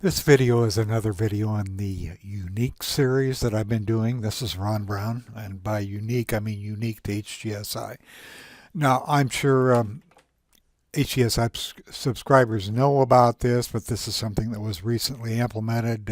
This video is another video in the Unique series that I've been doing. This is Ron Brown, and by unique, I mean unique to HGSI. Now, I'm sure HGSI subscribers know about this, but this is something that was recently implemented.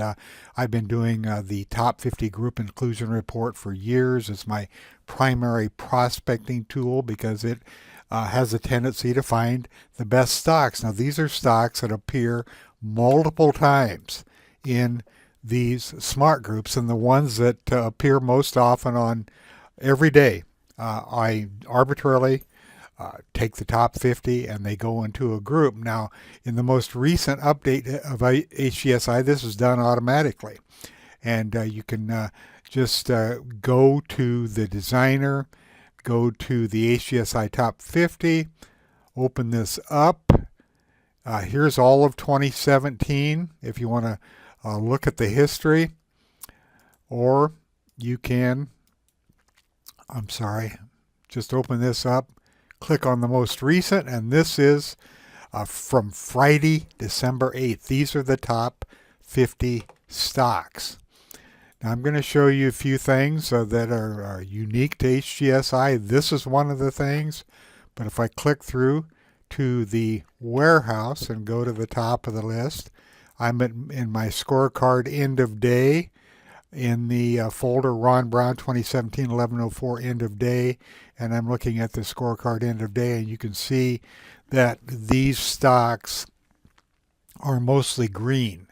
I've been doing the Top 50 Group Inclusion Report for years. It's my primary prospecting tool because it has a tendency to find the best stocks. Now, these are stocks that appear multiple times in these smart groups, and the ones that appear most often on every day. I arbitrarily take the top 50 and they go into a group. Now, in the most recent update of HGSI, this is done automatically. And you can just go to the designer, go to the HGSI top 50, open this up. Here's all of 2017 if you want to look at the history, or you can, just open this up, click on the most recent, and this is from Friday, December 8th. These are the top 50 stocks. Now I'm going to show you a few things that are unique to HGSI. This is one of the things, but if I click through to the warehouse and go to the top of the list, I'm in my scorecard end of day in the folder Ron Brown 2017-1104 end of day, and I'm looking at the scorecard end of day, and you can see that these stocks are mostly green.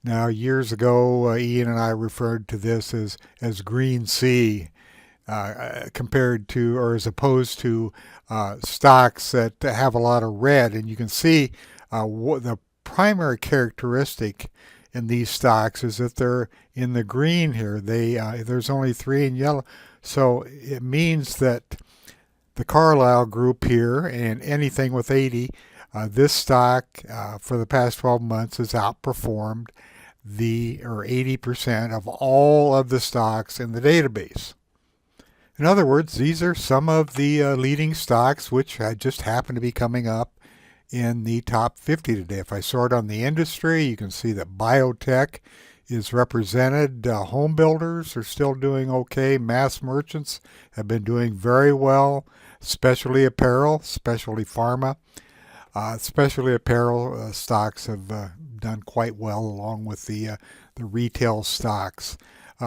Now, years ago, Ian and I referred to this as green C, compared to, or as opposed to stocks that have a lot of red. And you can see the primary characteristic in these stocks is that they're in the green here. There's only 3 in yellow. So it means that the Carlyle group here and anything with 80, this stock for the past 12 months has outperformed 80% of all of the stocks in the database. In other words, these are some of the leading stocks which just happen to be coming up in the top 50 today. If I sort on the industry, you can see that biotech is represented. Home builders are still doing okay. Mass merchants have been doing very well. Specialty apparel, specialty pharma. Specialty apparel stocks have done quite well along with the retail stocks.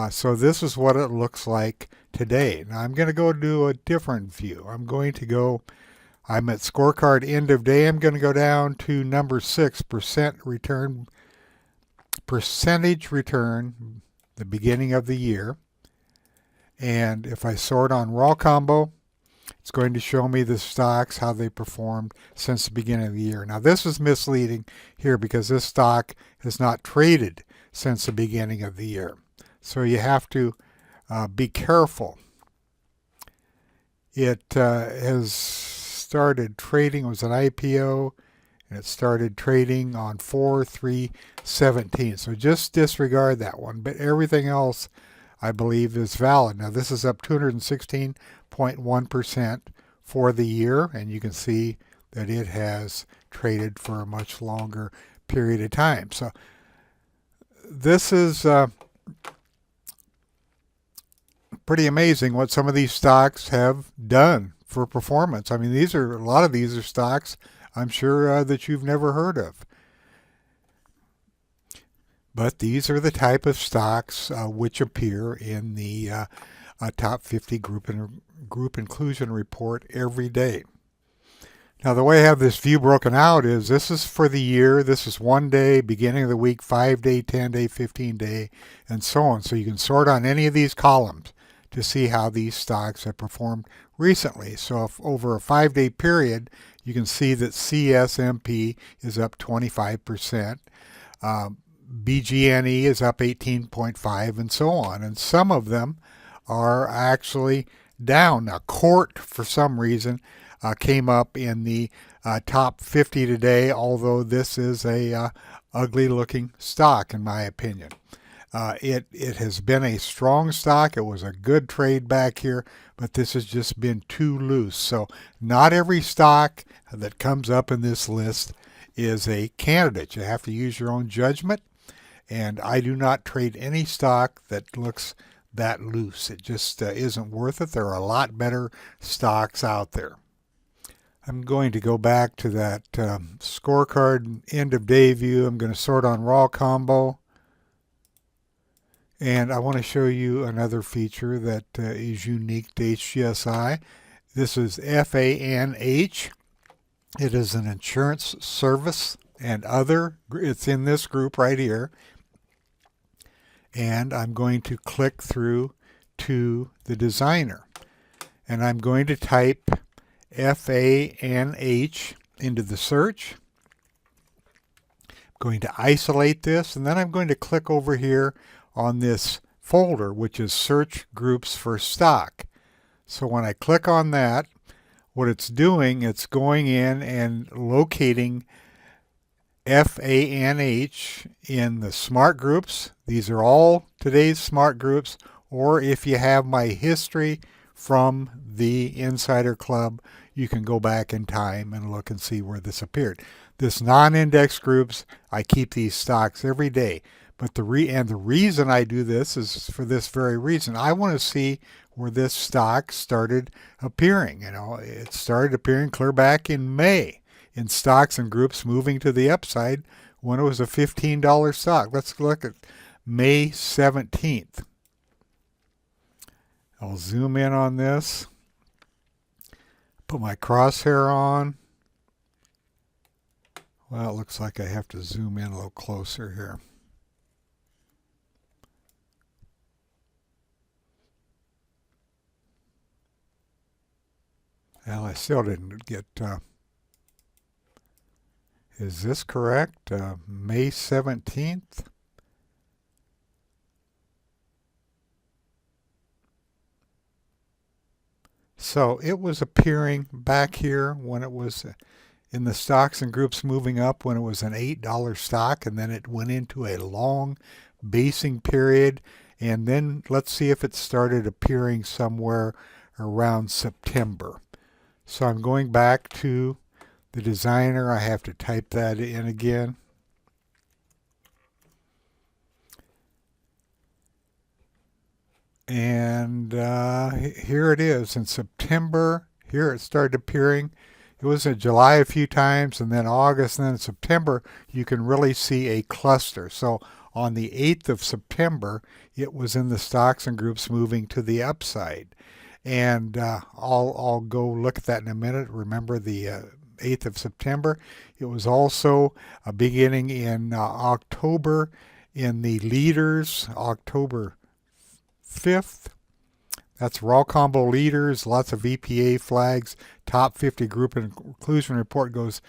So this is what it looks like today. Now I'm going to go do a different view. I'm at scorecard end of day. I'm going to go down to number 6, percentage return, the beginning of the year. And if I sort on raw combo, it's going to show me the stocks, how they performed since the beginning of the year. Now this is misleading here because this stock has not traded since the beginning of the year. So you have to be careful. It has started trading, it was an IPO, and it started trading on 4/3/17. So just disregard that one, but everything else I believe is valid. Now this is up 216.1% for the year, and you can see that it has traded for a much longer period of time. So this is pretty amazing what some of these stocks have done for performance. I mean, a lot of these are stocks I'm sure that you've never heard of. But these are the type of stocks which appear in the top 50 group inclusion report every day. Now the way I have this view broken out is this is for the year, this is 1 day, beginning of the week, 5 day, 10 day, 15 day, and so on. So you can sort on any of these columns to see how these stocks have performed recently. So if over a 5-day period, you can see that CSMP is up 25%, BGNE is up 18.5%, and so on. And some of them are actually down. Now, Court, for some reason, came up in the top 50 today, although this is a ugly looking stock in my opinion. It has been a strong stock. It was a good trade back here, but this has just been too loose. So not every stock that comes up in this list is a candidate. You have to use your own judgment, and I do not trade any stock that looks that loose. It just isn't worth it. There are a lot better stocks out there. I'm going to go back to that scorecard end of day view. I'm going to sort on raw combo. And I want to show you another feature that is unique to HGSI. This is FANH. It is an insurance service and other. It's in this group right here. And I'm going to click through to the designer. And I'm going to type FANH into the search. I'm going to isolate this, and then I'm going to click over here on this folder, which is Search Groups for Stock. So when I click on that, what it's doing, it's going in and locating FANH in the smart groups. These are all today's smart groups, or if you have my history from the Insider Club, you can go back in time and look and see where this appeared. This non-index groups, I keep these stocks every day. But the reason I do this is for this very reason. I want to see where this stock started appearing. You know, it started appearing clear back in May in stocks and groups moving to the upside when it was a $15 stock. Let's look at May 17th. I'll zoom in on this. Put my crosshair on. Well, it looks like I have to zoom in a little closer here. Well, I still didn't get, is this correct? May 17th? So it was appearing back here when it was in the stocks and groups moving up when it was an $8 stock, and then it went into a long basing period. And then let's see if it started appearing somewhere around September. So I'm going back to the designer. I have to type that in again. And here it is in September. Here it started appearing. It was in July a few times, and then August, and then in September, you can really see a cluster. So on the 8th of September, it was in the stocks and groups moving to the upside. And I'll go look at that in a minute. Remember the 8th of September. It was also beginning in October in the leaders, October 5th. That's raw combo leaders, lots of EPA flags. Top 50 group inclusion report goes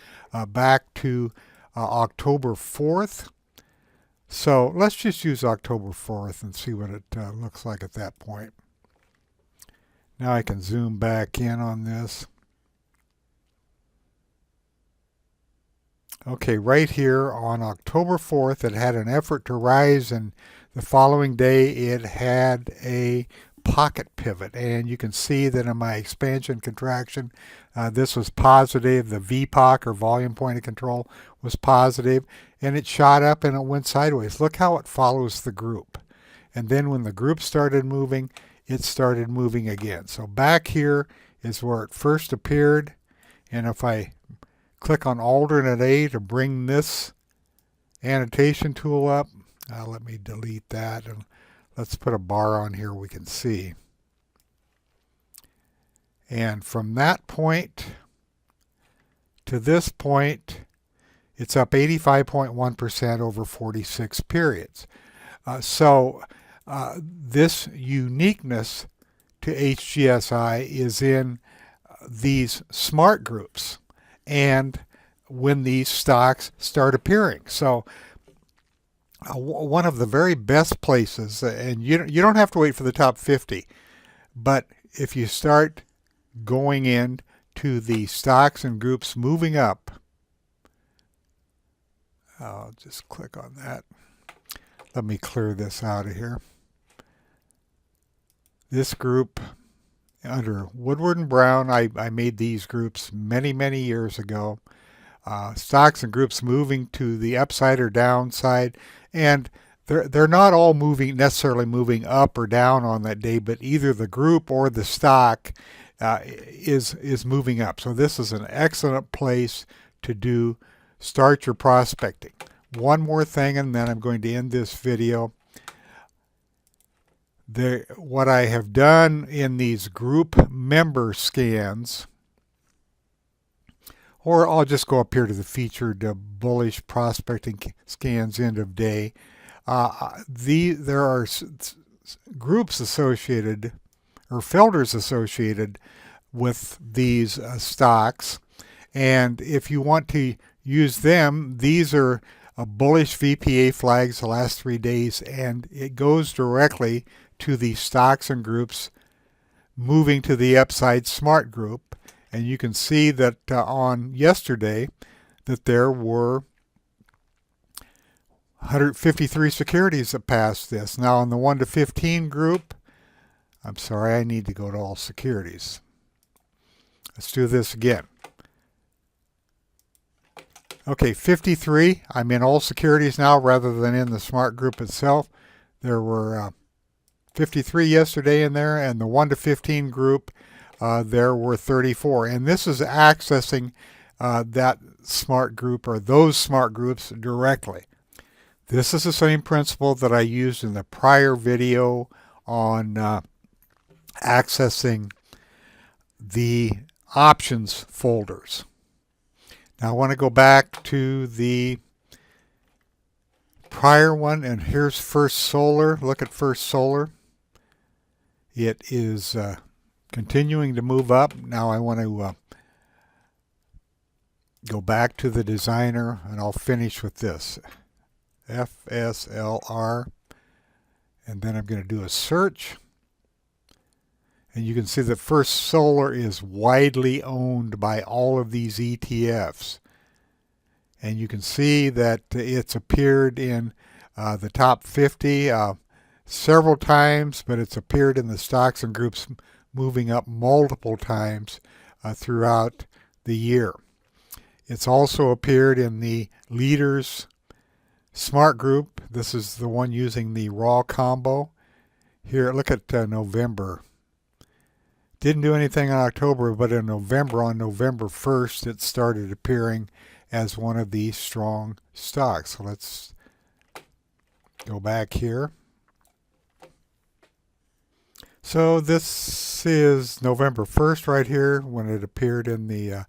back to October 4th. So let's just use October 4th and see what it looks like at that point. Now I can zoom back in on this. Okay, right here on October 4th, it had an effort to rise, and the following day it had a pocket pivot. And you can see that in my expansion contraction, this was positive. The VPOC, or volume point of control, was positive, and it shot up and it went sideways. Look how it follows the group. And then when the group started moving, it started moving again. So back here is where it first appeared. And if I click on alternate A to bring this annotation tool up, let me delete that and let's put a bar on here we can see. And from that point to this point, it's up 85.1% over 46 periods. This uniqueness to HGSI is in these smart groups and when these stocks start appearing. So one of the very best places, and you don't have to wait for the top 50, but if you start going in to the stocks and groups moving up, I'll just click on that. Let me clear this out of here. This group under Woodward and Brown, I made these groups many years ago. stocks and groups moving to the upside or downside, and they're not all necessarily moving up or down on that day, but either the group or the stock is moving up. So this is an excellent place to start your prospecting. One more thing, and then I'm going to end this video. What I have done in these group member scans, or I'll just go up here to the featured bullish prospecting scans end of day. There are groups associated or filters associated with these stocks, and if you want to use them, these are bullish VPA flags the last 3 days, and it goes directly to the stocks and groups moving to the upside smart group. And you can see that on yesterday that there were 153 securities that passed this. Now on the 1 to 15 group, I'm sorry, I need to go to all securities. Let's do this again. Okay, 53. I'm in all securities now rather than in the smart group itself. There were 53 yesterday in there, and the 1 to 15 group, there were 34. And this is accessing that smart group or those smart groups directly. This is the same principle that I used in the prior video on accessing the options folders. Now I want to go back to the prior one, and here's First Solar. Look at First Solar. It is continuing to move up. Now I want to go back to the designer, and I'll finish with this. FSLR, and then I'm going to do a search, and you can see that First Solar is widely owned by all of these ETFs, and you can see that it's appeared in the top 50 several times, but it's appeared in the stocks and groups moving up multiple times throughout the year. It's also appeared in the leaders smart group. This is the one using the raw combo. Here, look at November. Didn't do anything in October, but in November, on November 1st, it started appearing as one of these strong stocks. So let's go back here. So this is November 1st right here when it appeared in the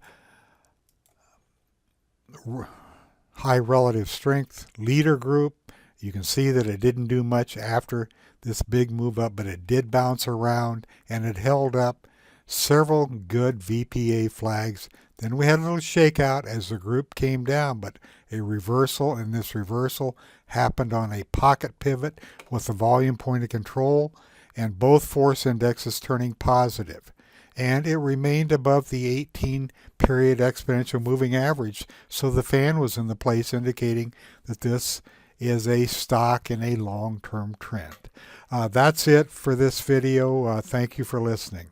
high relative strength leader group. You can see that it didn't do much after this big move up, but it did bounce around and it held up several good VPA flags. Then we had a little shakeout as the group came down, but a reversal, and this reversal happened on a pocket pivot with the volume point of control and both force indexes turning positive. And it remained above the 18-period exponential moving average, so the fan was in the place indicating that this is a stock in a long-term trend. That's it for this video. Thank you for listening.